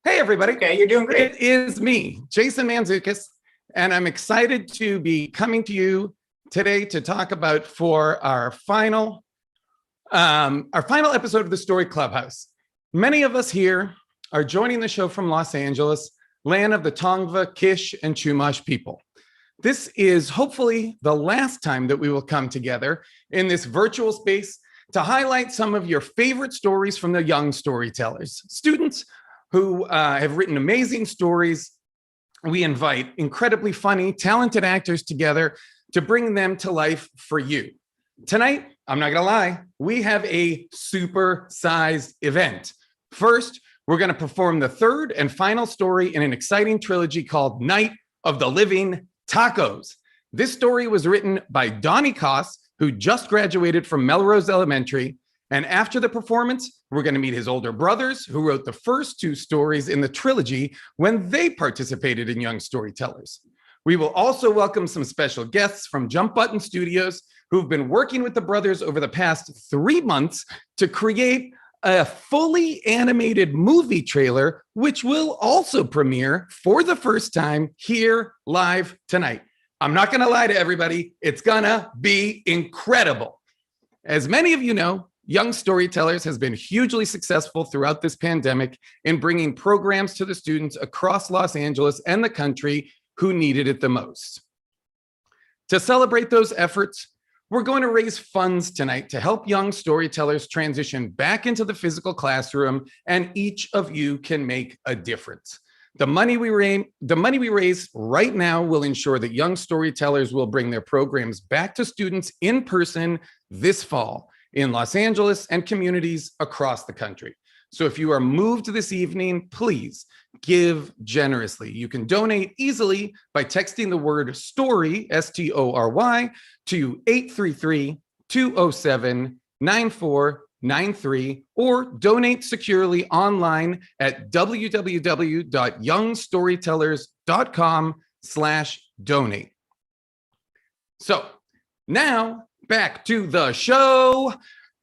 Hey, everybody. Okay, you're doing great. It is me, Jason Mantzoukas, and I'm excited to be coming to you today to talk about for our final episode of the Story Clubhouse. Many of us here are joining the show from Los Angeles, land of the Tongva, Kish, and Chumash people. This is hopefully the last time that we will come together in this virtual space to highlight some of your favorite stories from the young storytellers, students who have written amazing stories. We invite incredibly funny, talented actors together to bring them to life for you. Tonight, I'm not gonna lie, we have a super-sized event. First, we're gonna perform the third and final story in an exciting trilogy called Night of the Living Tacos. This story was written by Donnie Koss, who just graduated from Melrose Elementary. And after the performance, we're going to meet his older brothers who wrote the first two stories in the trilogy when they participated in Young Storytellers. We will also welcome some special guests from JumpButton Studios who've been working with the brothers over the past 3 months to create a fully animated movie trailer, which will also premiere for the first time here live tonight. I'm not going to lie to everybody. It's going to be incredible. As many of you know, Young Storytellers has been hugely successful throughout this pandemic in bringing programs to the students across Los Angeles and the country who needed it the most. To celebrate those efforts, we're going to raise funds tonight to help young storytellers transition back into the physical classroom, and each of you can make a difference. The money we raise right now will ensure that young storytellers will bring their programs back to students in person this fall in Los Angeles and communities across the country. So if you are moved this evening, please give generously. You can donate easily by texting the word STORY, S-T-O-R-Y, to 833-207-9493, or donate securely online at www.youngstorytellers.com/donate. So now back to the show.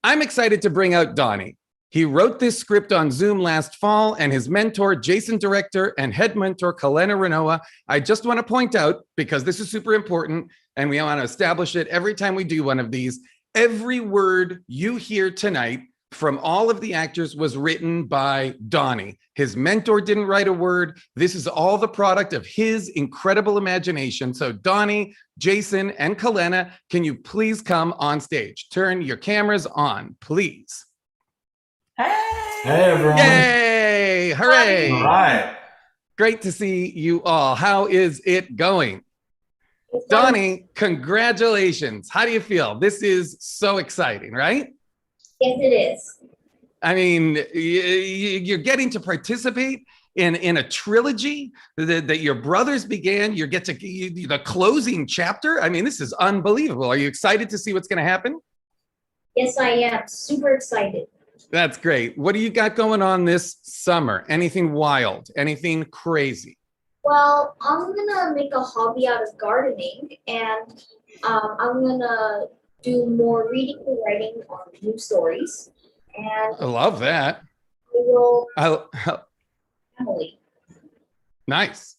I'm excited to bring out Donnie. He wrote this script on Zoom last fall, and his mentor, Jason director and head mentor, Kalena Ranoa. I just want to point out, because this is super important, and we want to establish it every time we do one of these, every word you hear tonight from all of the actors was written by Donnie. His mentor didn't write a word. This is all the product of his incredible imagination. So Donnie, Jason, and Kalena, can you please come on stage? Turn your cameras on, please. Hey everyone. Yay, hooray. All right. Great to see you all. How is it going? Donnie, congratulations. How do you feel? This is so exciting, right? Yes, it is. I mean, you're getting to participate in a trilogy that your brothers began. You get to the closing chapter. I mean, this is unbelievable. Are you excited to see what's going to happen? Yes, I am. Super excited. That's great. What do you got going on this summer? Anything wild? Anything crazy? Well, I'm going to make a hobby out of gardening, and I'm going to do more reading and writing on new stories. And I love that. I will Emily. Nice.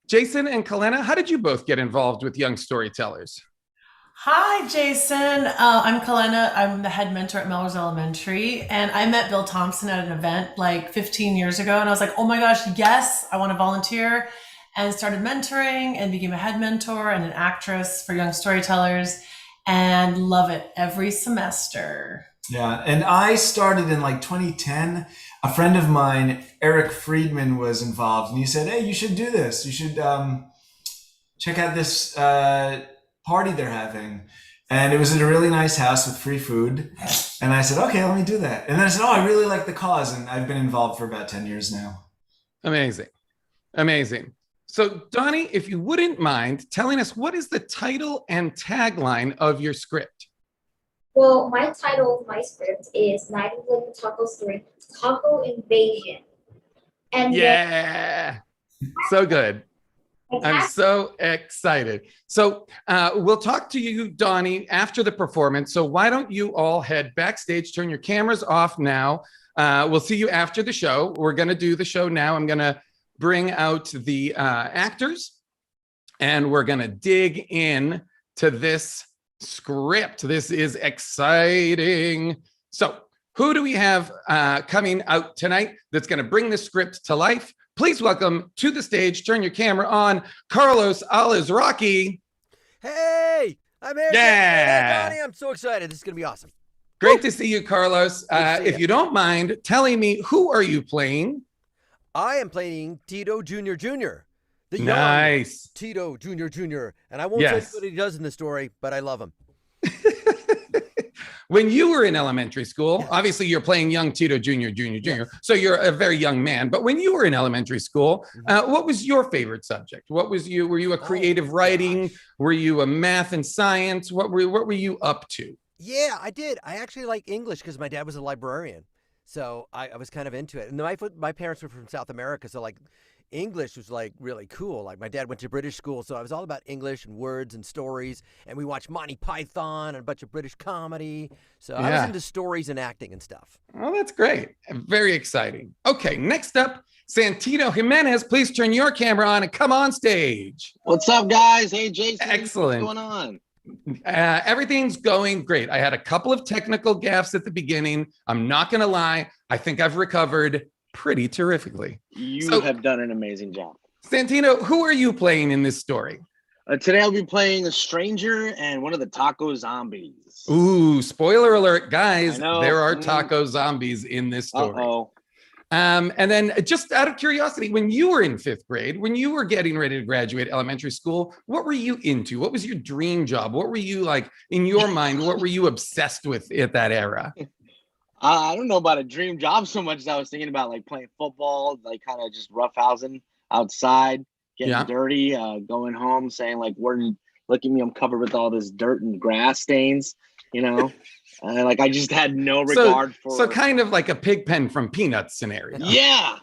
Jason and Kalena, how did you both get involved with Young Storytellers? Hi, Jason. I'm Kalena. I'm the head mentor at Melrose Elementary, and I met Bill Thompson at an event like 15 years ago, and I was like, oh my gosh, yes, I want to volunteer, and started mentoring and became a head mentor and an actress for Young Storytellers, and love it every semester. Yeah, and I started in like 2010. A friend of mine, Eric Friedman, was involved, and he said, hey, you should do this. You should check out this party they're having. And it was at a really nice house with free food. And I said, okay, let me do that. And then I said, oh, I really like the cause. And I've been involved for about 10 years now. Amazing. Amazing. So Donnie, if you wouldn't mind telling us, what is the title and tagline of your script? Well, my title of my script is Night of the Living Tacos 3, Taco Invasion. And yeah, so good. I'm so excited. So we'll talk to you, Donnie, after the performance. So why don't you all head backstage, turn your cameras off now. We'll see you after the show. We're going to do the show now. I'm going to bring out the actors, and we're going to dig in to this script. This is exciting. So who do we have coming out tonight that's going to bring this script to life? Please welcome to the stage, turn your camera on, Carlos Alazraqui. Hey, I'm here. Yeah. Donnie, I'm so excited. This is going to be awesome. Great to see you, Carlos. to see If you don't mind telling me, who are you playing? I am playing Tito Jr. Jr., the young Nice. Tito Jr. Jr. And I won't tell you what he does in the story, but I love him. When you were in elementary school, obviously you're playing young Tito Jr., Jr., Jr., Yes. so you're a very young man. But when you were in elementary school, what was your favorite subject? Were you a creative writing? Were you a math and science? What were you up to? Yeah, I did. I actually like English because my dad was a librarian. So I was kind of into it. And my parents were from South America, so like English was like really cool. Like my dad went to British school, so I was all about English and words and stories. And we watched Monty Python and a bunch of British comedy. So I was into stories and acting and stuff. Oh, that's great. Very exciting. Okay, next up, Santino Jimenez. Please turn your camera on and come on stage. What's up, guys? Hey, Jason. Excellent. What's going on? Everything's going great. I had a couple of technical gaffes at the beginning. I'm not going to lie. I think I've recovered pretty terrifically. You have done an amazing job. Santino, who are you playing in this story? Today I'll be playing a stranger and one of the taco zombies. Ooh, spoiler alert, guys. I know. There are taco zombies in this story. Uh-oh. And then just out of curiosity, when you were in 5th grade, when you were getting ready to graduate elementary school, what were you into? What was your dream job? What were you like in your mind? What were you obsessed with at that era? I don't know about a dream job so much as I was thinking about like playing football, like kind of just roughhousing outside, getting dirty, going home saying like, look at me, I'm covered with all this dirt and grass stains, you know? And like I just had no regard for. So kind of like a pig pen from Peanuts scenario. Yeah.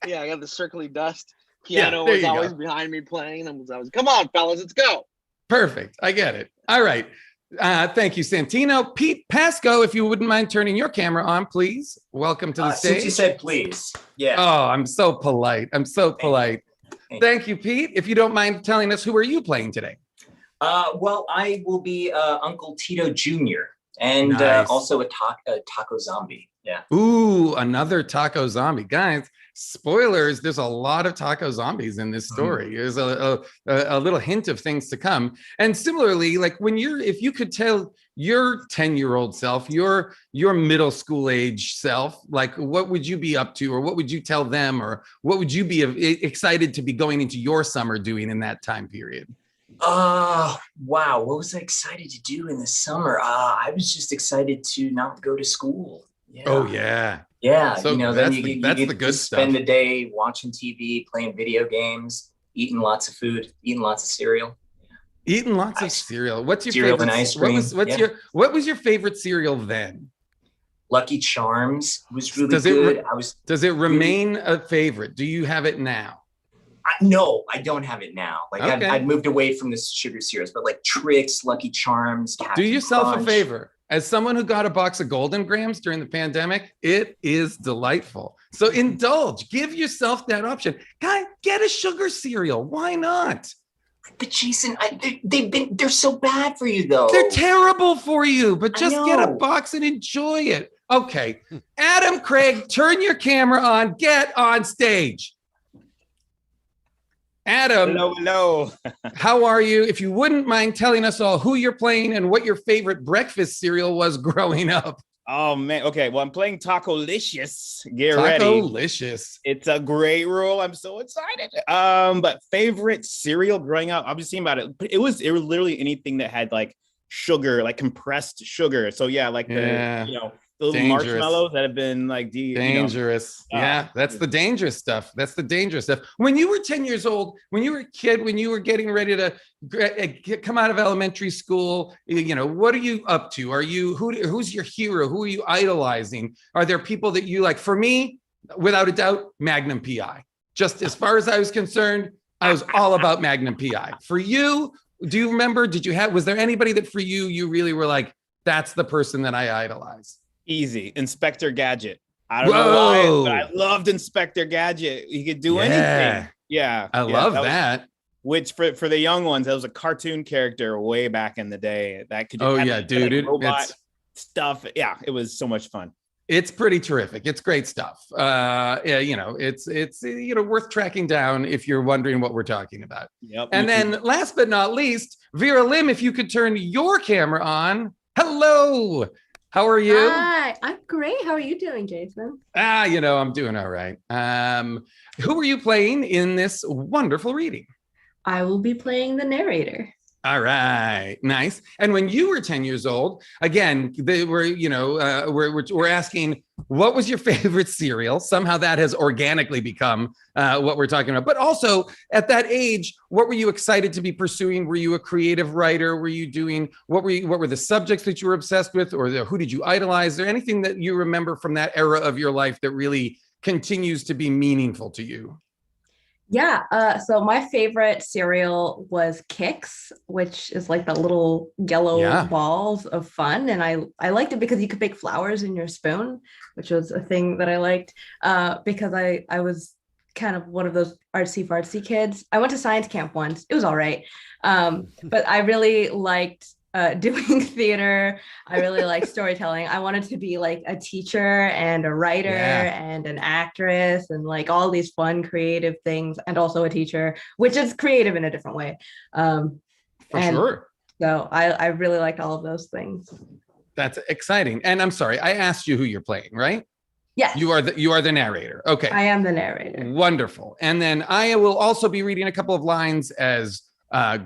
Yeah, I got the circly dust. Piano was always behind me playing. I was, come on, fellas, let's go. Perfect. I get it. All right. Thank you, Santino. Pete Pasco, if you wouldn't mind turning your camera on, please. Welcome to the stage. Since you said please. Yeah. Oh, I'm so polite. I'm so polite. Thank you, Pete. If you don't mind telling us, who are you playing today? Well, I will be Uncle Tito Jr. and Nice. Also a taco zombie. Yeah. Ooh, another taco zombie. Guys, spoilers, there's a lot of taco zombies in this story. There's a little hint of things to come. And similarly, like if you could tell your 10-year-old self, your middle school age self, like what would you be up to, or what would you tell them, or what would you be excited to be going into your summer doing in that time period? Wow. What was I excited to do in the summer? I was just excited to not go to school. Yeah. Oh, yeah. Yeah. So then that's you the get good to stuff. spend the day watching TV, playing video games, eating lots of food, eating lots of cereal. Eating lots of cereal. What's your Cereal favorite? and ice cream. What was your favorite cereal then? Lucky Charms was really good. Does it remain a favorite? Do you have it now? No, I don't have it now. Like Okay. I've moved away from the sugar cereals, but like Trix, Lucky Charms, Captain Do yourself Crunch. a favor. As someone who got a box of Golden Grams during the pandemic, it is delightful. So indulge, give yourself that option. Guy, get a sugar cereal. Why not? But Jason, they're so bad for you though. They're terrible for you, but I just get a know. box and enjoy it. Okay. Adam Craig, turn your camera on. Get on stage. Adam, Hello. how are you? If you wouldn't mind telling us all who you're playing and what your favorite breakfast cereal was growing up. Oh man. Okay. Well, I'm playing Taco-licious. Get ready. Taco-licious. It's a great role. I'm so excited. But favorite cereal growing up, I've just thinking about it. But it was literally anything that had like sugar, like compressed sugar. So yeah, like the little Dangerous. marshmallows that have been like Dangerous. Yeah, that's the dangerous stuff. That's the dangerous stuff. When you were 10 years old, when you were a kid, when you were getting ready to come out of elementary school, what are you up to? Are you who's your hero? Who are you idolizing? Are there people that you like? For me, without a doubt, Magnum PI. Just as far as I was concerned, I was all about Magnum PI. For you, do you remember? Was there anybody that for you really were like, that's the person that I idolize? Easy. Inspector Gadget. I don't know why, but I loved Inspector Gadget. He could do anything. Yeah. I love that. Which for the young ones, that was a cartoon character way back in the day. That could dude, robot stuff. Yeah, it was so much fun. It's pretty terrific. It's great stuff. Yeah, you know, it's worth tracking down if you're wondering what we're talking about. Yep. And then last but not least, Vera Lim, if you could turn your camera on. Hello. How are you? Hi, I'm great. How are you doing, Jason? I'm doing all right. Who are you playing in this wonderful reading? I will be playing the narrator. All right, nice. And when you were 10 years old, again, we're asking, what was your favorite cereal? Somehow that has organically become what we're talking about. But also, at that age, what were you excited to be pursuing? Were you a creative writer? Were you doing what were the subjects that you were obsessed with, or who did you idolize? Is there anything that you remember from that era of your life that really continues to be meaningful to you? Yeah, so my favorite cereal was Kix, which is like the little yellow balls of fun. And I liked it because you could bake flowers in your spoon, which was a thing that I liked because I was kind of one of those artsy-fartsy kids. I went to science camp once. It was all right. But I really liked doing theater. I really like storytelling. I wanted to be like a teacher and a writer and an actress and like all these fun creative things, and also a teacher, which is creative in a different way. For sure. So I really liked all of those things. That's exciting. And I'm sorry, I asked you who you're playing, right? Yes. You are the narrator. Okay. I am the narrator. Wonderful. And then I will also be reading a couple of lines as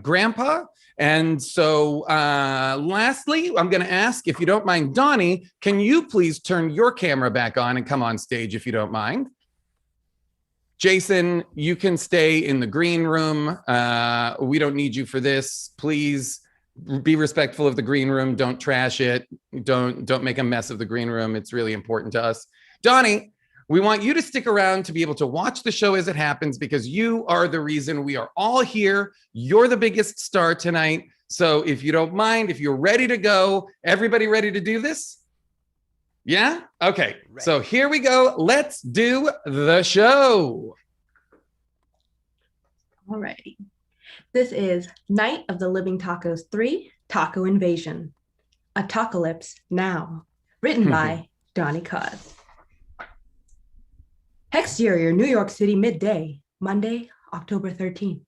Grandpa. And so lastly, I'm going to ask, if you don't mind, Donnie, can you please turn your camera back on and come on stage if you don't mind? Jason, you can stay in the green room. We don't need you for this. Please be respectful of the green room. Don't trash it. Don't make a mess of the green room. It's really important to us. Donnie, we want you to stick around to be able to watch the show as it happens, because you are the reason we are all here. You're the biggest star tonight. So if you don't mind, if you're ready to go, everybody ready to do this? Yeah? Okay. Right. So here we go. Let's do the show. All righty. This is Night of the Living Tacos 3, Taco Invasion. A Tacolypse Now. Written by Donnie Cause. Exterior, New York City, midday, Monday, October 13th.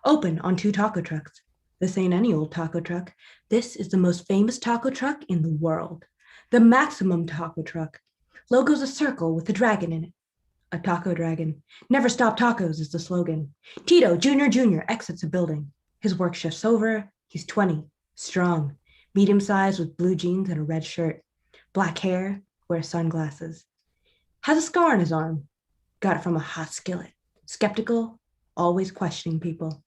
Open on 2 taco trucks. This ain't any old taco truck. This is the most famous taco truck in the world. The Maximum Taco Truck. Logo's a circle with a dragon in it. A taco dragon. Never stop tacos is the slogan. Tito Jr. exits a building. His work shift's over. He's 20, strong, medium-sized with blue jeans and a red shirt. Black hair, wears sunglasses. Has a scar on his arm. Got it from a hot skillet. Skeptical, always questioning people.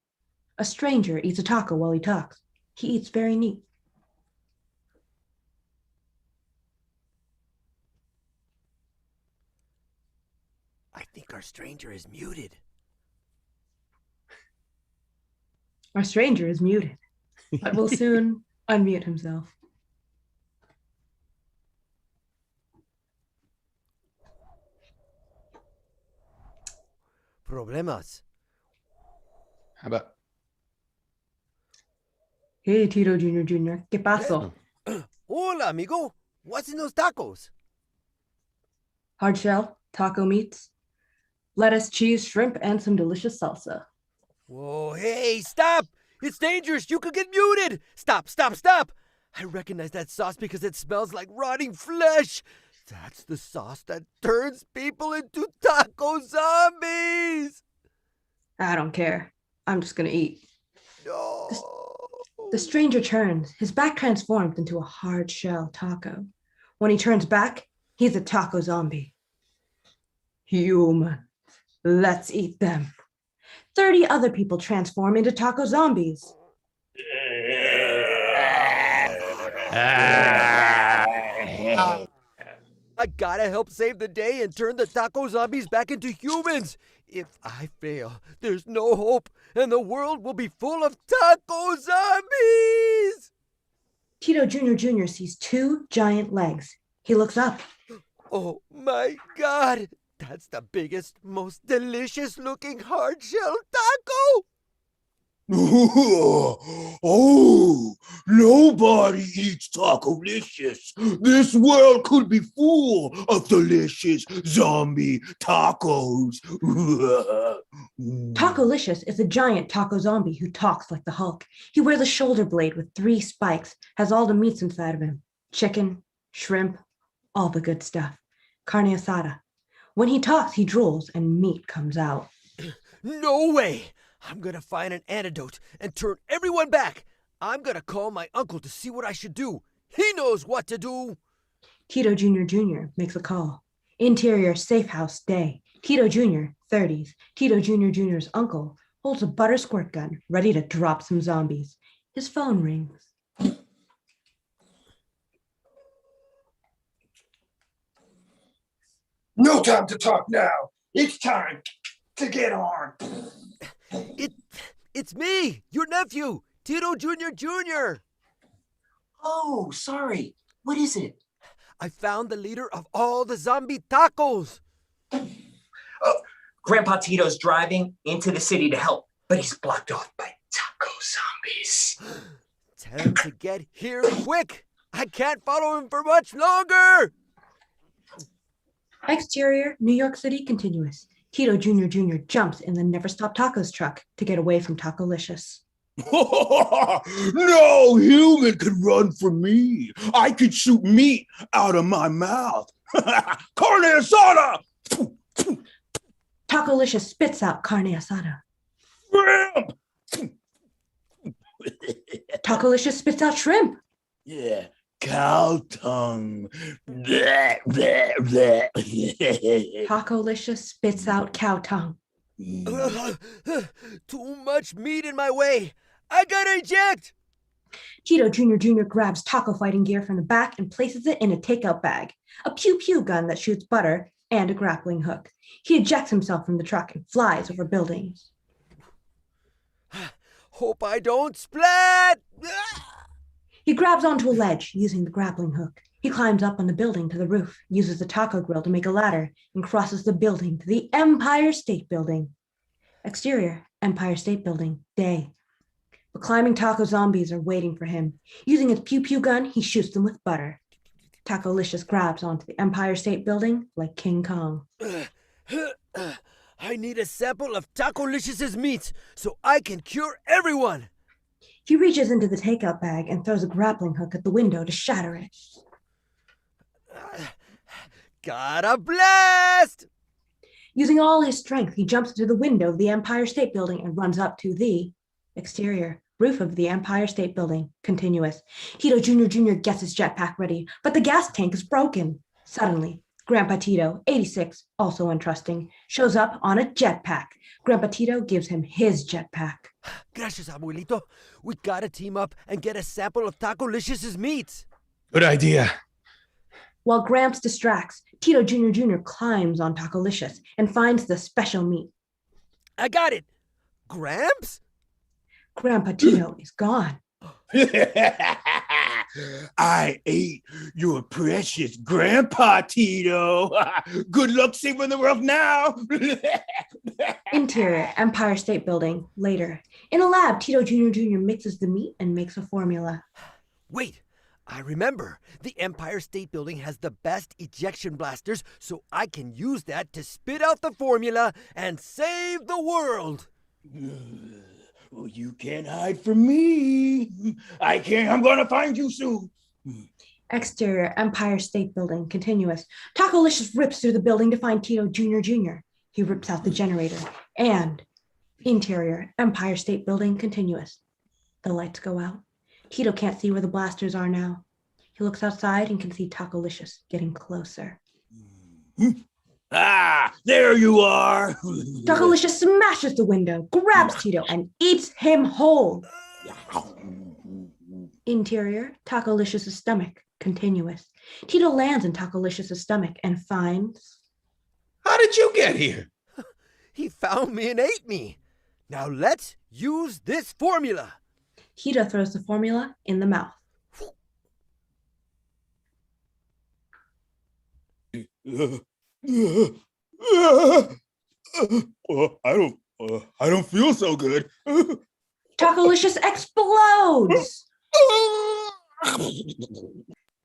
A stranger eats a taco while he talks. He eats very neat. I think our stranger is muted. Our stranger is muted, but will soon unmute himself. Problemas. How about? Hey, Tito Jr. ¿Qué pasó? Hola, amigo. What's in those tacos? Hard shell, taco meats, lettuce, cheese, shrimp, and some delicious salsa. Whoa, hey, stop! It's dangerous. You could get muted. Stop. I recognize that sauce because it smells like rotting flesh. That's the sauce that turns people into taco zombies. I don't care. I'm just gonna eat. No. The stranger turns. His back transforms into a hard shell taco. When he turns back, he's a taco zombie. Human. Let's eat them. 30 other people transform into taco zombies. I gotta help save the day and turn the taco zombies back into humans. If I fail, there's no hope, and the world will be full of taco zombies. Tito Jr. sees 2 giant legs. He looks up. Oh my God! That's the biggest, most delicious looking hard-shell taco! Oh, nobody eats tacolicious. This world could be full of delicious zombie tacos. Tacolicious is a giant taco zombie who talks like the Hulk. He wears a shoulder blade with 3 spikes, has all the meats inside of him. Chicken, shrimp, all the good stuff. Carne asada. When he talks, he drools and meat comes out. No way! I'm gonna find an antidote and turn everyone back. I'm gonna call my uncle to see what I should do. He knows what to do. Tito Jr. makes a call. Interior safe house day. Tito Jr., 30s. Tito Jr.'s uncle holds a butter squirt gun ready to drop some zombies. His phone rings. No time to talk now. It's time to get on. It's me, your nephew, Tito Jr. Oh, sorry. What is it? I found the leader of all the zombie tacos. Grandpa Tito's driving into the city to help, but he's blocked off by taco zombies. Tell him to get here quick. I can't follow him for much longer. Exterior, New York City continuous. Tito Jr. jumps in the Never Stop Tacos truck to get away from Tacolicious. No human could run from me. I could shoot meat out of my mouth. Carne asada! Tacolicious spits out carne asada. Shrimp! Tacolicious spits out shrimp. Yeah, cow tongue. Bleh, bleh, bleh. Tacolicious spits out cow tongue. Too much meat in my way. I gotta eject. Tito Jr. grabs taco fighting gear from the back and places it in a takeout bag, a pew-pew gun that shoots butter, and a grappling hook. He ejects himself from the truck and flies over buildings. Hope I don't splat. He grabs onto a ledge using the grappling hook. He climbs up on the building to the roof, uses the taco grill to make a ladder, and crosses the building to the Empire State Building. Exterior, Empire State Building, day. The climbing taco zombies are waiting for him. Using his pew-pew gun, he shoots them with butter. Tacolicious grabs onto the Empire State Building like King Kong. I need a sample of Tacolicious's meat so I can cure everyone. He reaches into the takeout bag and throws a grappling hook at the window to shatter it. Gotta blast! Using all his strength, he jumps into the window of the Empire State Building and runs up to the exterior roof of the Empire State Building, continuous. Tito Jr. gets his jetpack ready, but the gas tank is broken. Suddenly, Grandpa Tito, 86, also untrusting, shows up on a jetpack. Grandpa Tito gives him his jetpack. Gracias, abuelito. We gotta team up and get a sample of Tacolicious's meat. Good idea. While Gramps distracts, Tito Jr. climbs on Tacolicious and finds the special meat. I got it. Gramps? Grandpa Tito is gone. I ate your precious Grandpa Tito. Good luck saving the world now. Interior, Empire State Building, later. In a lab, Tito Jr. mixes the meat and makes a formula. Wait, I remember. The Empire State Building has the best ejection blasters, so I can use that to spit out the formula and save the world. Well, you can't hide from me. I can't. I'm going to find you soon. Exterior, Empire State Building, continuous. Tacolicious rips through the building to find Tito Jr. He rips out the generator. And interior, Empire State Building, continuous. The lights go out. Tito can't see where the blasters are now. He looks outside and can see Tacolicious getting closer. Ah, there you are. Tacolicious smashes the window, grabs Tito, and eats him whole. Interior, Tacolicious's stomach, continuous. Tito lands in Tacolicious's stomach and finds... How did you get here? He found me and ate me. Now let's use this formula. Tito throws the formula in the mouth. I don't feel so good. Tacolicious explodes!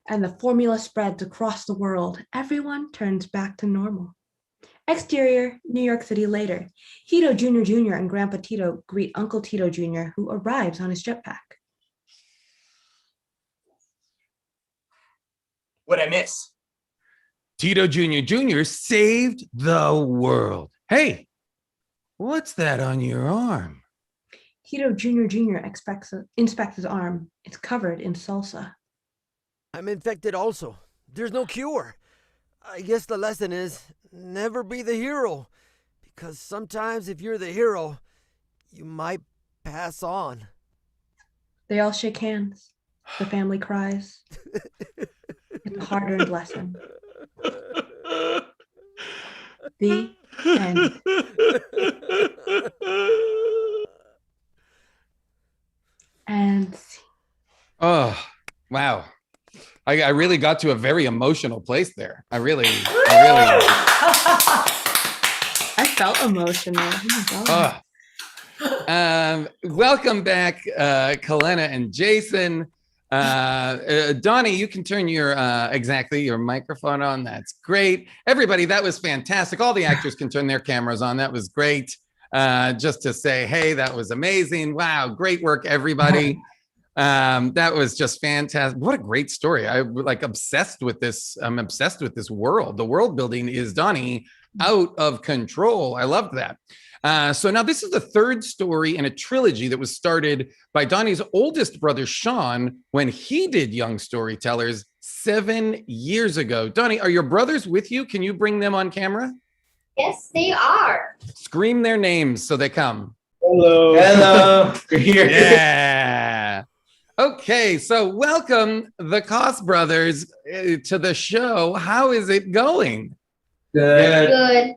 And the formula spreads across the world. Everyone turns back to normal. Exterior, New York City later. Tito Jr. and Grandpa Tito greet Uncle Tito Jr., who arrives on his jetpack. What'd I miss? Tito Jr. saved the world. Hey, what's that on your arm? Tito Jr. inspects his arm. It's covered in salsa. I'm infected also. There's no cure. I guess the lesson is never be the hero. Because sometimes if you're the hero, you might pass on. They all shake hands. The family cries. It's a hard-earned lesson. The end. And Oh, wow. I really got to a very emotional place there. I felt emotional. Oh my God. Welcome back, Kalena and Jason. Donnie, you can turn your microphone on. That's great. Everybody, that was fantastic. All the actors can turn their cameras on. That was great. Just to say, hey, that was amazing. Wow, great work, everybody. That was just fantastic. What a great story. I'm obsessed with this. I'm obsessed with this world. The world building is, Donnie, out of control. I loved that. So now this is the third story in a trilogy that was started by Donnie's oldest brother, Sean, when he did Young Storytellers 7 years ago. Donnie, are your brothers with you? Can you bring them on camera? Yes, they are. Scream their names so they come. Hello. Hello. Here. Yeah. Okay, so welcome the Koss brothers to the show. How is it going? Good.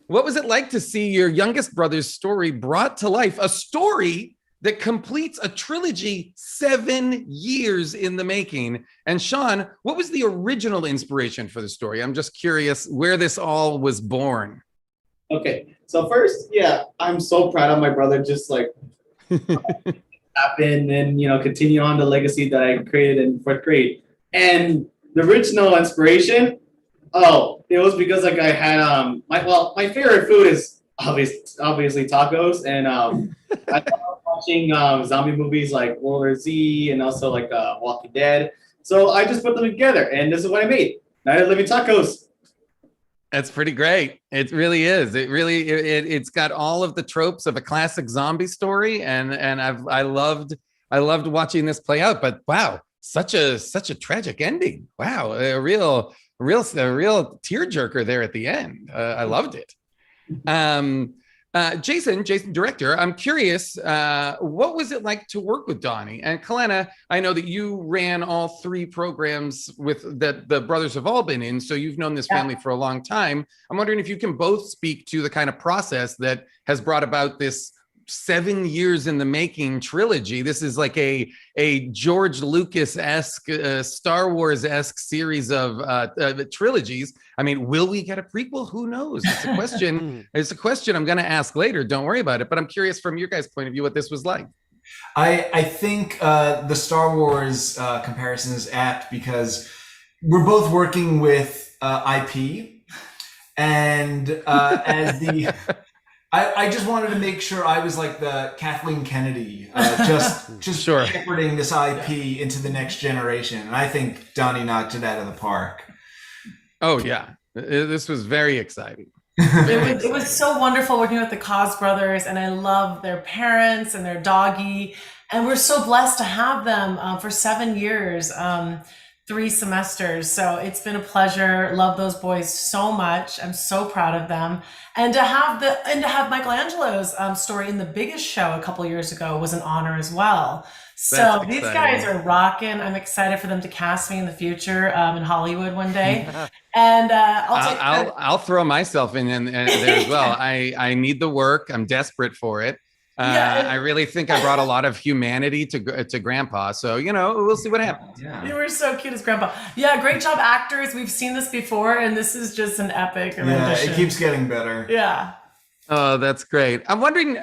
What was it like to see your youngest brother's story brought to life? A story that completes a trilogy 7 years in the making. And Sean, what was the original inspiration for the story? I'm just curious where this all was born. Okay, so first, yeah, I'm so proud of my brother. Just like happen and continue on the legacy that I created in 4th grade. And the original inspiration, it was because I had my favorite food is obviously tacos, and I love watching zombie movies like World War Z and also like Walking Dead. So I just put them together, and this is what I made: Night of Living Tacos. That's pretty great. It really is. It's got all of the tropes of a classic zombie story, and I loved watching this play out. But wow, such a tragic ending. Wow, a real tearjerker there at the end. I loved it. Jason, director, I'm curious, what was it like to work with Donnie and Kalena? I know that you ran all 3 programs that the brothers have all been in, so you've known this family for a long time. I'm wondering if you can both speak to the kind of process that has brought about this 7 years in the making trilogy. This is like a George Lucas-esque, Star Wars-esque series of trilogies. I mean, will we get a prequel? Who knows? It's a question. It's a question I'm going to ask later. Don't worry about it. But I'm curious from your guys' point of view what this was like. I think the Star Wars comparison is apt because we're both working with IP, and as the I just wanted to make sure I was like the Kathleen Kennedy, just sure. shepherding this IP into the next generation. And I think Donnie knocked it out of the park. Oh, yeah. This was very exciting. It was so wonderful working with the Koss brothers, and I love their parents and their doggy. And we're so blessed to have them for 7 years, 3 semesters. So it's been a pleasure. Love those boys so much. I'm so proud of them. And to have Michelangelo's story in the biggest show a couple years ago was an honor as well. So these guys are rocking. I'm excited for them to cast me in the future in Hollywood one day. And I'll throw myself in there as well. I need the work. I'm desperate for it. I really think I brought a lot of humanity to Grandpa. So, we'll see what happens. Yeah. You were so cute as Grandpa. Yeah, great job, actors. We've seen this before, and this is just an epic rendition. It keeps getting better. Yeah. Oh, that's great. I'm wondering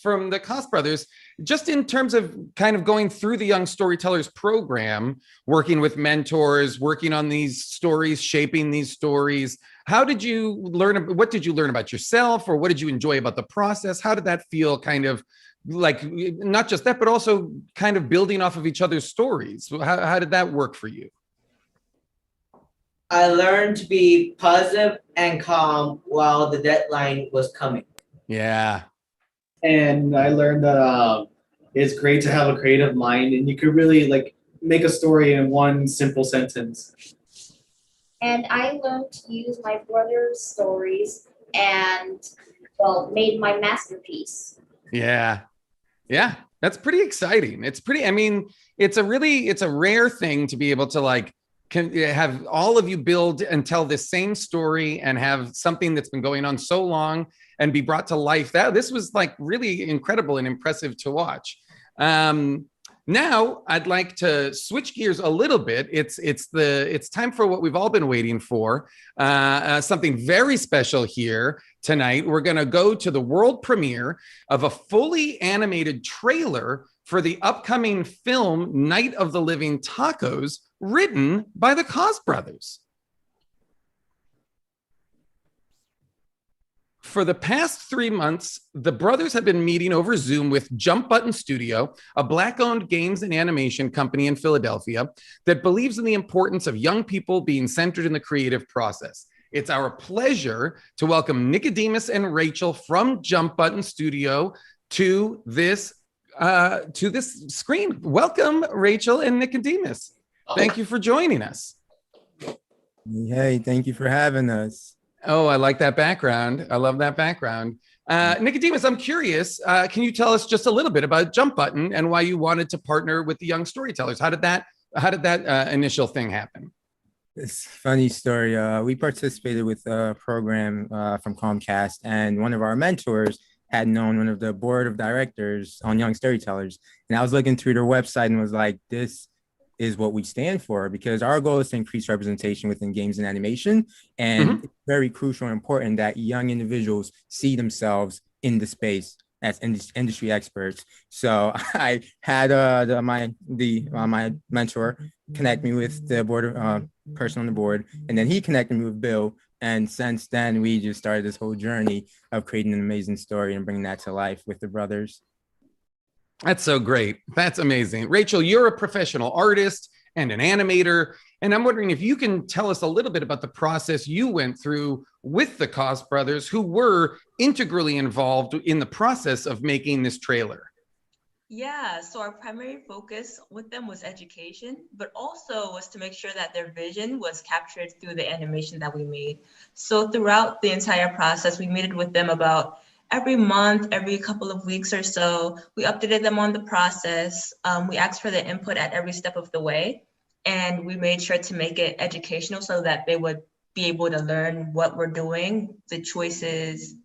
from the Koss brothers, just in terms of kind of going through the Young Storytellers program, working with mentors, working on these stories, shaping these stories. How did you learn? What did you learn about yourself, or what did you enjoy about the process? How did that feel? Kind of like not just that, but also kind of building off of each other's stories. How did that work for you? I learned to be positive and calm while the deadline was coming. Yeah. And I learned that it's great to have a creative mind, and you could really like make a story in one simple sentence. And I learned to use my brother's stories and, made my masterpiece. Yeah. Yeah. That's pretty exciting. It's a rare thing to be able to like have all of you build and tell this same story and have something that's been going on so long and be brought to life. This was like really incredible and impressive to watch. Now I'd like to switch gears a little bit. It's time for what we've all been waiting for. Something very special here tonight. We're going to go to the world premiere of a fully animated trailer for the upcoming film Night of the Living Tacos, written by the Koss brothers. For the past 3 months, the brothers have been meeting over Zoom with JumpButton Studio, a Black-owned games and animation company in Philadelphia that believes in the importance of young people being centered in the creative process. It's our pleasure to welcome Nicodemus and Rachel from JumpButton Studio to this screen. Welcome, Rachel and Nicodemus. Thank you for joining us. Hey, thank you for having us. Oh, I like that background. I love that background. Nicodemus, I'm curious. Can you tell us just a little bit about JumpButton and why you wanted to partner with the Young Storytellers? How did that initial thing happen? It's a funny story. We participated with a program from Comcast, and one of our mentors had known one of the board of directors on Young Storytellers. And I was looking through their website and was like, this is what we stand for, because our goal is to increase representation within games and animation. And it's very crucial and important that young individuals see themselves in the space as industry experts. So I had my mentor connect me with the board person on the board, and then he connected me with Bill. And since then, we just started this whole journey of creating an amazing story and bringing that to life with the brothers. That's so great. That's amazing. Rachel, you're a professional artist and an animator. And I'm wondering if you can tell us a little bit about the process you went through with the Koss brothers, who were integrally involved in the process of making this trailer. Yeah, so our primary focus with them was education, but also was to make sure that their vision was captured through the animation that we made. So throughout the entire process, we meted with them about every month, every couple of weeks or so. We updated them on the process. We asked for their input at every step of the way, and we made sure to make it educational so that they would be able to learn what we're doing, the choices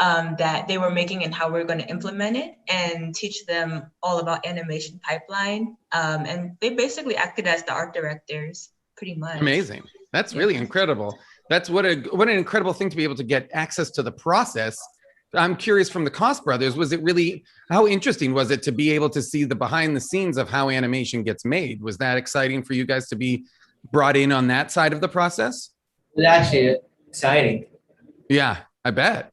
that they were making and how we're going to implement it, and teach them all about animation pipeline. And they basically acted as the art directors, pretty much. Amazing. That's really incredible. That's what an incredible thing to be able to get access to the process. I'm curious, from the Koss brothers, how interesting was it to be able to see the behind the scenes of how animation gets made? Was that exciting for you guys to be brought in on that side of the process? It was actually exciting. Yeah, I bet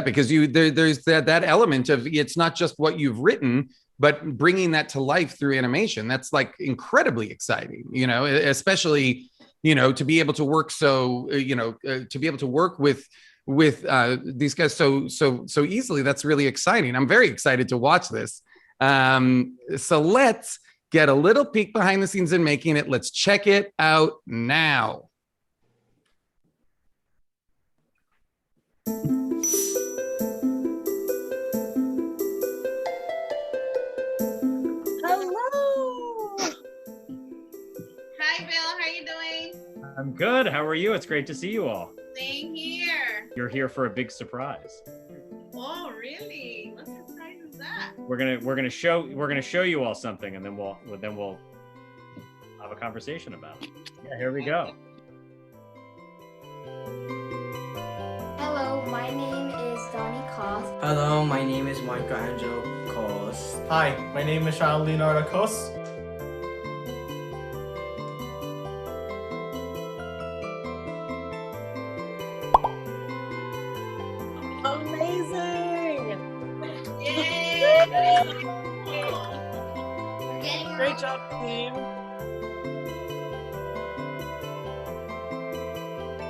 because there's that element of, it's not just what you've written, but bringing that to life through animation. That's like incredibly exciting, especially, to be able to work to be able to work with these guys so easily. That's really exciting. I'm very excited to watch this. So let's get a little peek behind the scenes in making it. Let's check it out now. Hi, Bill. How are you doing? I'm good. How are you? It's great to see you all. Same here. You're here for a big surprise. Oh, really? What surprise is that? we're gonna show you all something, and then we'll have a conversation about it. Yeah, here we go. Hello, my name is Donnie Koss. Hello, my name is Michelangelo Kos. Hi, my name is Charles Leonardo Kos. Amazing! Yay! Great job, team.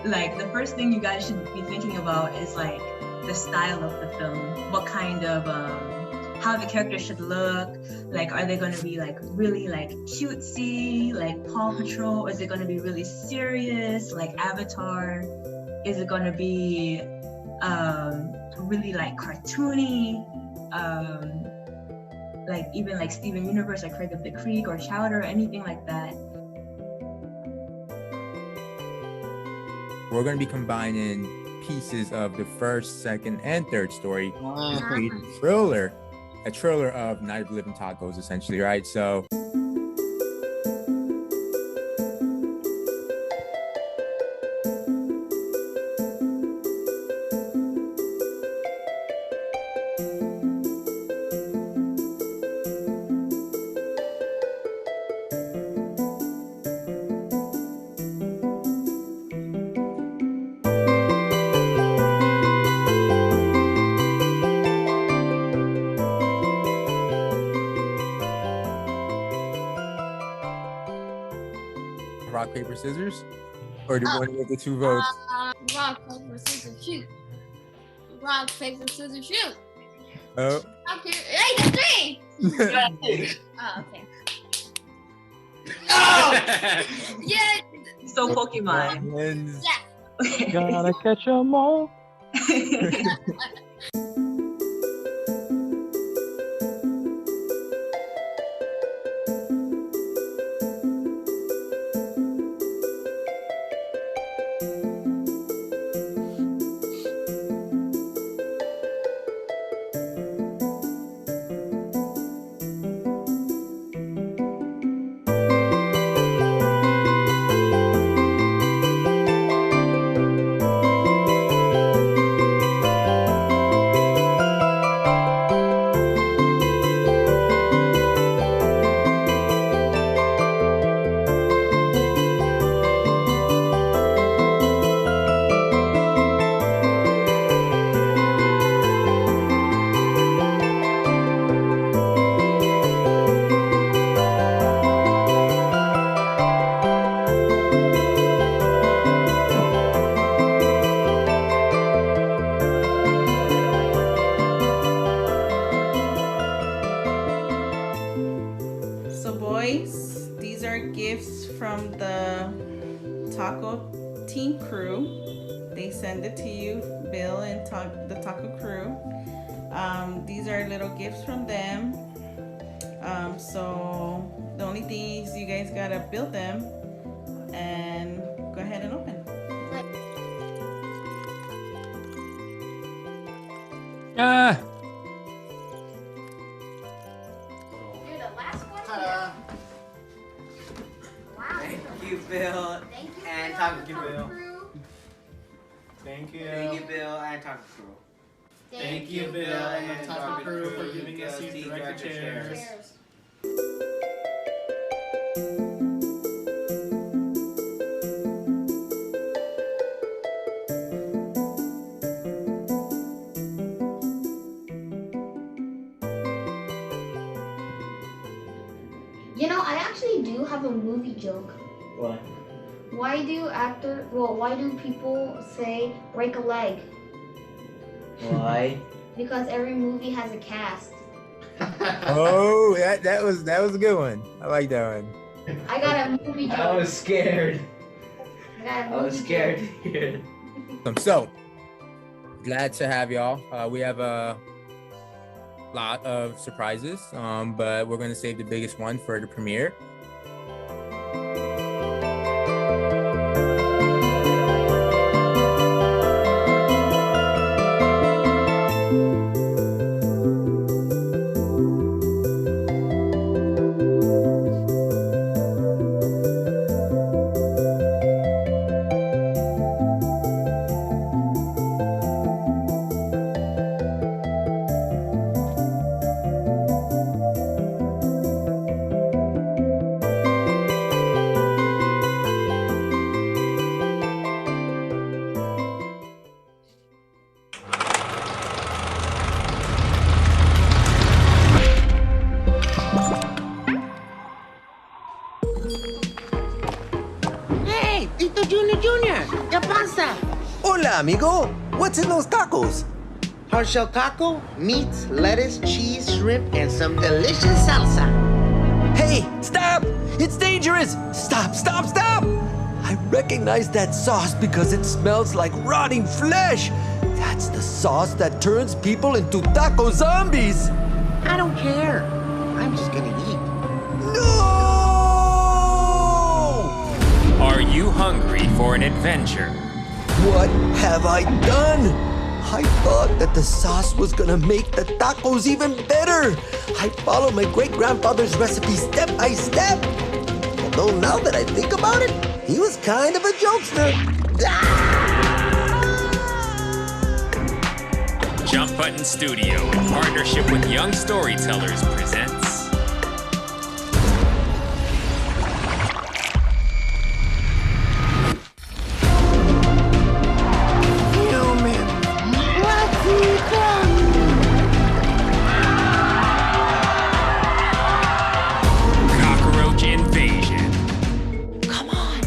Like the first thing you guys should be thinking about is like the style of the film. What kind of how the characters should look. Like, are they going to be like really like cutesy, like Paw Patrol? Or is it going to be really serious, like Avatar? Is it going to be really like cartoony, like even like Steven Universe, like Craig of the Creek or Chowder, or anything like that? We're going to be combining pieces of the first, second, and third story to create a thriller of Night of the Living Tacos, essentially, right? So rock, paper, scissors? Or do you want to get the two votes? Rock, paper, scissors, shoot. Rock, paper, scissors, shoot. Oh. Okay. Hey, the three! Oh, okay. Oh! Yeah! So Pokemon. Yeah. Gotta catch 'em all. So boys, these are gifts from the taco team crew. They send it to you, Bill and the taco crew. These are little gifts from them. So the only thing is you guys gotta build them and go ahead and open. Ah. You're the last one? Wow. Thank you, Bill. Thank you, And Bill, Taco Taco Bill. Crew. Thank you. Thank you, Bill and Taco Crew. Thank you, Bill and the Taco Crew, for giving us these director chairs. You know, I actually do have a movie joke. What? Why do people say break a leg? Why? Because every movie has a cast. Oh, that was a good one. I like that one. I got a movie joke. I was scared. I was scared to hear it. So, glad to have y'all. We have a lot of surprises, but we're going to save the biggest one for the premiere. Yeah, amigo. What's in those tacos? Hard shell taco, meat, lettuce, cheese, shrimp, and some delicious salsa. Hey, stop! It's dangerous! Stop, stop, stop! I recognize that sauce because it smells like rotting flesh. That's the sauce that turns people into taco zombies. I don't care. I'm just gonna eat. No! Are you hungry for an adventure? What have I done? I thought that the sauce was gonna make the tacos even better. I followed my great-grandfather's recipe step by step. Although now that I think about it, he was kind of a jokester. JumpButton Studio, in partnership with Young Storytellers, presents Cockroach Invasion. Come on.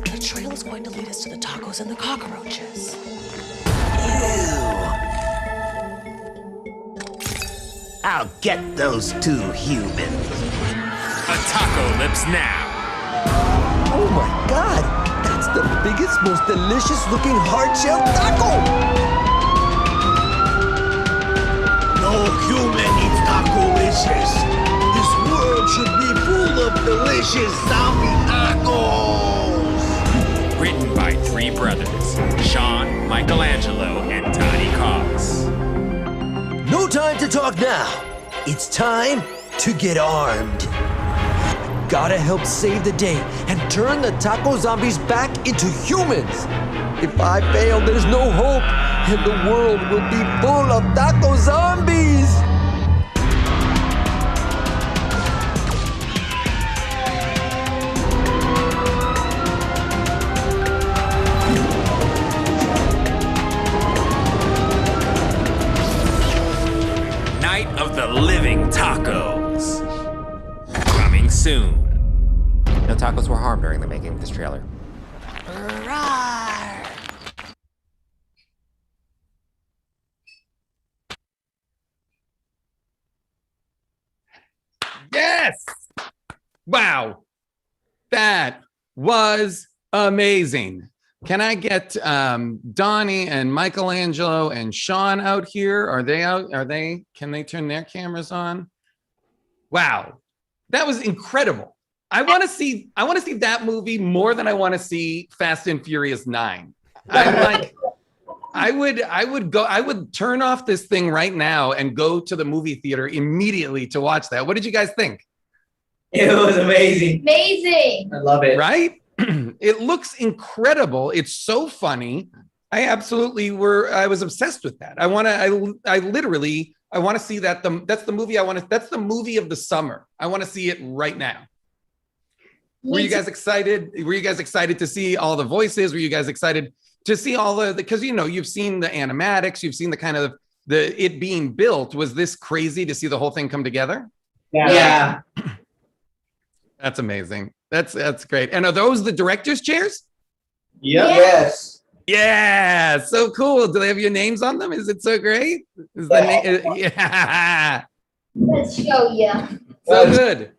The trail is going to lead us to the tacos and the cockroaches. I'll get those two humans. Apocalypse now. Oh my God! That's the biggest, most delicious-looking hard-shelled taco! No human eats taco-licious. This world should be full of delicious zombie tacos. Written by three brothers, Sean, Michelangelo, and Tony Cox. No time to talk now. It's time to get armed. Gotta help save the day and turn the taco zombies back into humans. If I fail, there's no hope, and the world will be full of taco zombies. Night of the Living Tacos. Coming soon. No tacos were harmed during the making of this trailer. Yes! Wow. That was amazing. Can I get Donnie and Michelangelo and Sean out here? Are they out? Can they turn their cameras on? Wow. That was incredible. I want to see that movie more than I want to see Fast and Furious 9. I would turn off this thing right now and go to the movie theater immediately to watch that. What did you guys think? It was amazing. Amazing. I love it. Right? It looks incredible. It's so funny. I was obsessed with that. I want to see that. That's the movie that's the movie of the summer. I want to see it right now. Were you guys excited? Were you guys excited to see all the voices? Were you guys excited to see all because you've seen the animatics, you've seen the kind of it being built. Was this crazy to see the whole thing come together? Yeah. That's amazing. That's great. And are those the director's chairs? Yep. Yes. Yeah, so cool. Do they have your names on them? Is it so great? Yeah. Let's show you. So good.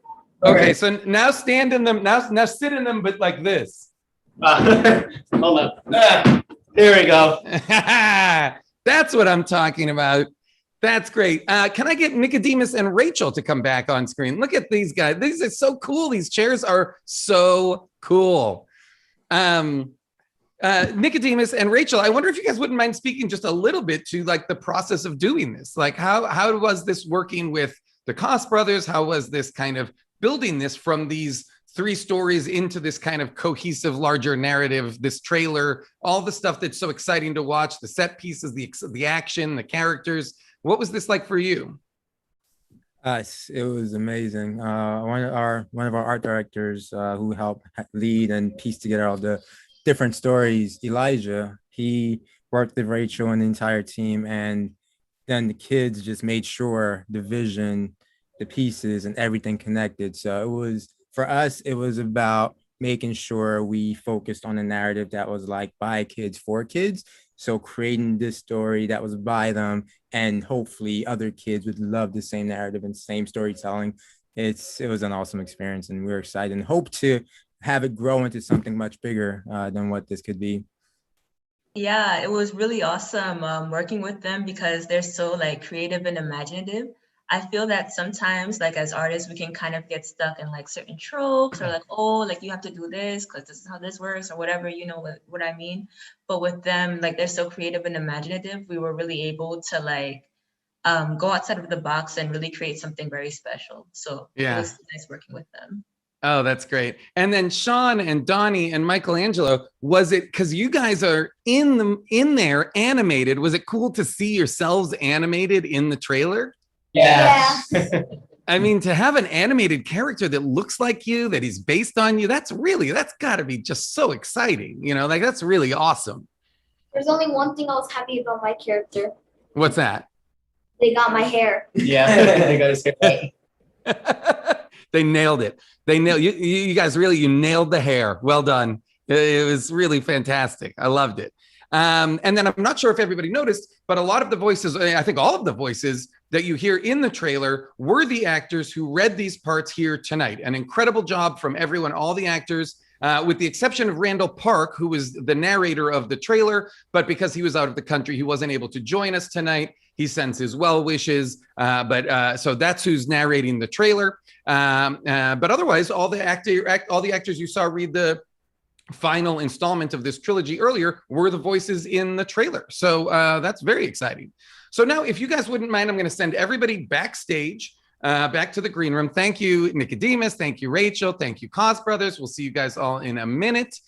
Okay, so now stand in them. Now sit in them, but like this. Hold up. There we go. That's what I'm talking about. That's great. Can I get Nicodemus and Rachel to come back on screen? Look at these guys. These are so cool. These chairs are so cool. Nicodemus and Rachel, I wonder if you guys wouldn't mind speaking just a little bit to like the process of doing this. Like how was this working with the Cost brothers? How was this kind of building this from these three stories into this kind of cohesive, larger narrative, this trailer, all the stuff that's so exciting to watch, the set pieces, the action, the characters. What was this like for you? It was amazing. One of our art directors who helped lead and piece together all the different stories, Elijah, he worked with Rachel and the entire team, and then the kids just made sure the vision, the pieces, and everything connected. So it was, for us, it was about making sure we focused on a narrative that was like by kids for kids. So creating this story that was by them, and hopefully other kids would love the same narrative and same storytelling. It was an awesome experience, and we're excited and hope to have it grow into something much bigger than what this could be. Yeah, it was really awesome working with them because they're so like creative and imaginative. I feel that sometimes like as artists, we can kind of get stuck in like certain tropes or like, oh, like you have to do this because this is how this works or whatever, you know what I mean? But with them, like they're so creative and imaginative, we were really able to like go outside of the box and really create something very special. So it Yeah. was nice working with them. Oh, that's great. And then Sean and Donnie and Michelangelo, was it because you guys are in there animated? Was it cool to see yourselves animated in the trailer? Yeah. I mean, to have an animated character that looks like you, that he's based on you, that's got to be just so exciting. You know, like that's really awesome. There's only one thing I was happy about my character. What's that? They got my hair. Yeah, they got his hair. They nailed it. They nailed you guys really, you nailed the hair. Well done. It was really fantastic. I loved it. And then I'm not sure if everybody noticed, but a lot of the voices, I think all of the voices that you hear in the trailer were the actors who read these parts here tonight. An incredible job from everyone, all the actors, with the exception of Randall Park, who was the narrator of the trailer, but because he was out of the country, he wasn't able to join us tonight. He sends his well wishes, so that's who's narrating the trailer. But otherwise, all the actors you saw read the final installment of this trilogy earlier were the voices in the trailer. So that's very exciting. So now, if you guys wouldn't mind, I'm going to send everybody backstage, back to the green room. Thank you, Nicodemus. Thank you, Rachel. Thank you, Cos Brothers. We'll see you guys all in a minute.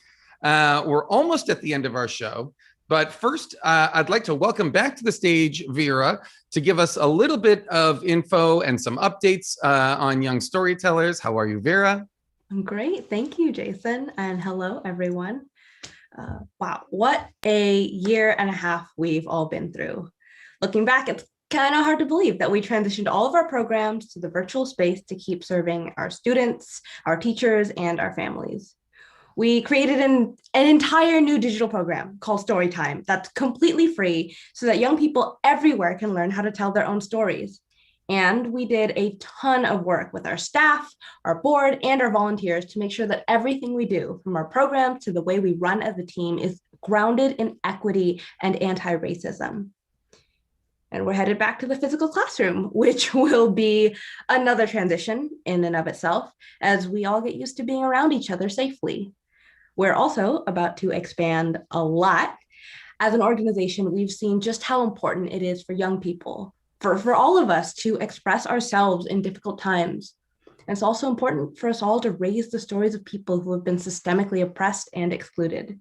We're almost at the end of our show. But first, I'd like to welcome back to the stage Vera to give us a little bit of info and some updates on Young Storytellers. How are you, Vera? I'm great. Thank you, Jason. And hello, everyone. Wow, what a year and a half we've all been through. Looking back, it's kind of hard to believe that we transitioned all of our programs to the virtual space to keep serving our students, our teachers, and our families. We created an entire new digital program called Storytime that's completely free so that young people everywhere can learn how to tell their own stories. And we did a ton of work with our staff, our board, and our volunteers to make sure that everything we do, from our program to the way we run as a team, is grounded in equity and anti-racism. And we're headed back to the physical classroom, which will be another transition in and of itself, as we all get used to being around each other safely. We're also about to expand a lot. As an organization, we've seen just how important it is for young people, for all of us to express ourselves in difficult times. And it's also important for us all to raise the stories of people who have been systemically oppressed and excluded.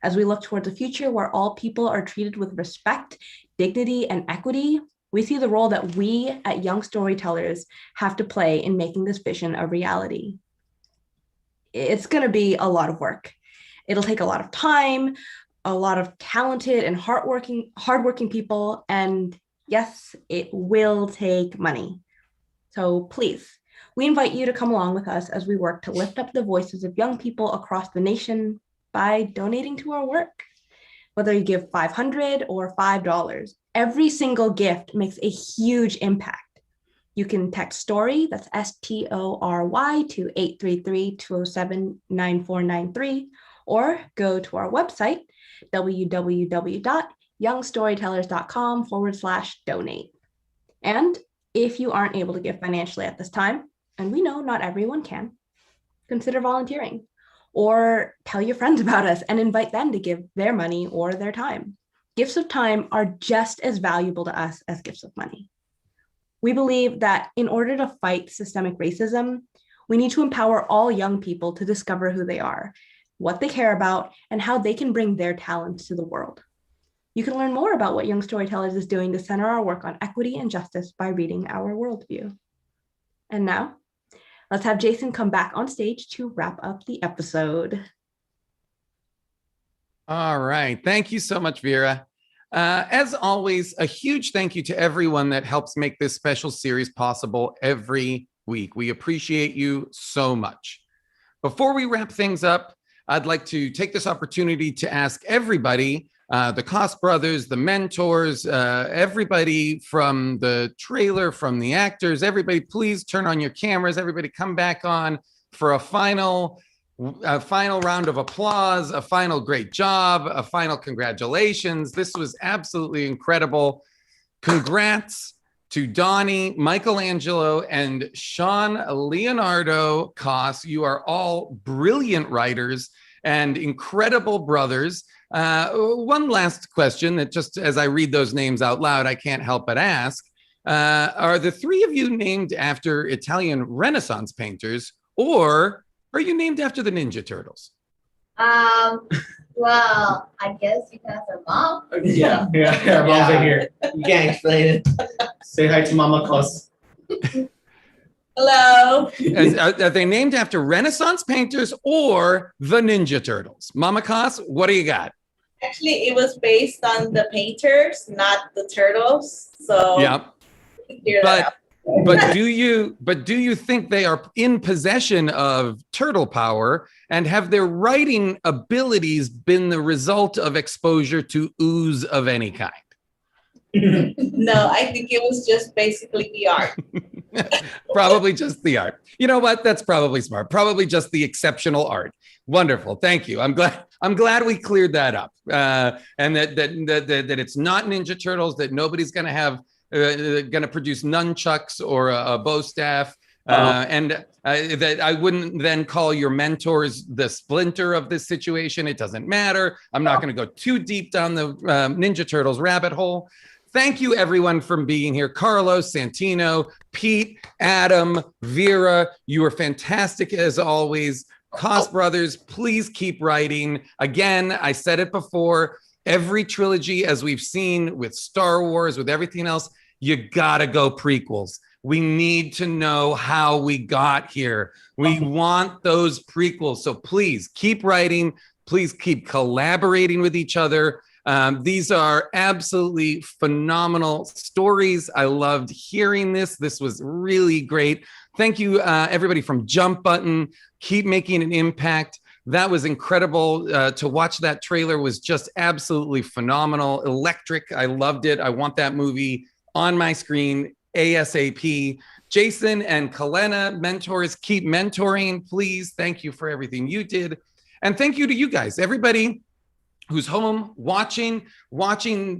As we look towards a future where all people are treated with respect, dignity, and equity, we see the role that we at Young Storytellers have to play in making this vision a reality. It's going to be a lot of work. It'll take a lot of time, a lot of talented and hardworking people, and yes, it will take money. So please, we invite you to come along with us as we work to lift up the voices of young people across the nation by donating to our work. Whether you give $500 or $5, every single gift makes a huge impact. You can text STORY, that's STORY, to 833-207-9493, or go to our website, www.youngstorytellers.com/donate. And if you aren't able to give financially at this time, and we know not everyone can, consider volunteering, or tell your friends about us and invite them to give their money or their time. Gifts of time are just as valuable to us as gifts of money. We believe that in order to fight systemic racism, we need to empower all young people to discover who they are, what they care about, and how they can bring their talents to the world. You can learn more about what Young Storytellers is doing to center our work on equity and justice by reading our worldview. And now, let's have Jason come back on stage to wrap up the episode. All right. Thank you so much, Vera. As always, a huge thank you to everyone that helps make this special series possible every week. We appreciate you so much. Before we wrap things up, I'd like to take this opportunity to ask everybody the Cost brothers, the mentors, everybody from the trailer, from the actors, everybody, please turn on your cameras. Everybody come back on for a final round of applause, a final great job, a final congratulations. This was absolutely incredible. Congrats to Donnie, Michelangelo, and Sean Leonardo Koss. You are all brilliant writers and incredible brothers. One last question that just as I read those names out loud, I can't help but ask. Are the three of you named after Italian Renaissance painters, or are you named after the Ninja Turtles? Well, I guess you guys are mom. Yeah, our moms are here. You can't explain it. Say hi to Mama Koss. Hello. Are they named after Renaissance painters or the Ninja Turtles? Mama Koss, what do you got? Actually, it was based on the painters, not the turtles. So Yeah. But do you think they are in possession of turtle power, and have their writing abilities been the result of exposure to ooze of any kind? No, I think it was just basically the art. Probably just the art. You know what? That's probably smart. Probably just the exceptional art. Wonderful. Thank you. I'm glad we cleared that up. And that it's not Ninja Turtles, that nobody's going to have going to produce nunchucks or a bow staff. And that I wouldn't then call your mentors the splinter of this situation. It doesn't matter. I'm not going to go too deep down the Ninja Turtles rabbit hole. Thank you, everyone, for being here. Carlos, Santino, Pete, Adam, Vera, you were fantastic as always. Koss brothers, please keep writing. Again, I said it before, every trilogy, as we've seen with Star Wars, with everything else, you gotta go prequels. We need to know how we got here. We want those prequels. So please keep writing. Please keep collaborating with each other. These are absolutely phenomenal stories. I loved hearing this. This was really great. Thank you, everybody from JumpButton. Keep making an impact. That was incredible. To watch that trailer was just absolutely phenomenal. Electric. I loved it. I want that movie on my screen ASAP. Jason and Kalena, mentors, keep mentoring, please. Thank you for everything you did. And thank you to you guys, everybody who's home watching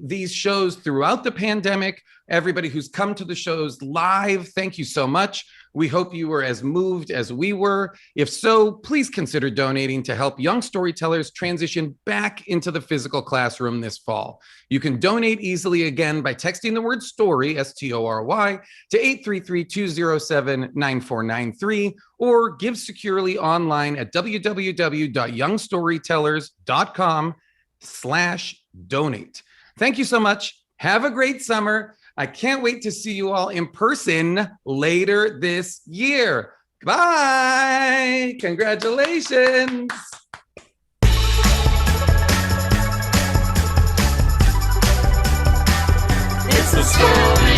these shows throughout the pandemic, everybody who's come to the shows live, thank you so much. We hope you were as moved as we were. If so, please consider donating to help young storytellers transition back into the physical classroom this fall. You can donate easily again by texting the word STORY, STORY, to 833-207-9493, or give securely online at www.youngstorytellers.com/donate. Thank you so much. Have a great summer. I can't wait to see you all in person later this year. Bye. Congratulations. It's a story.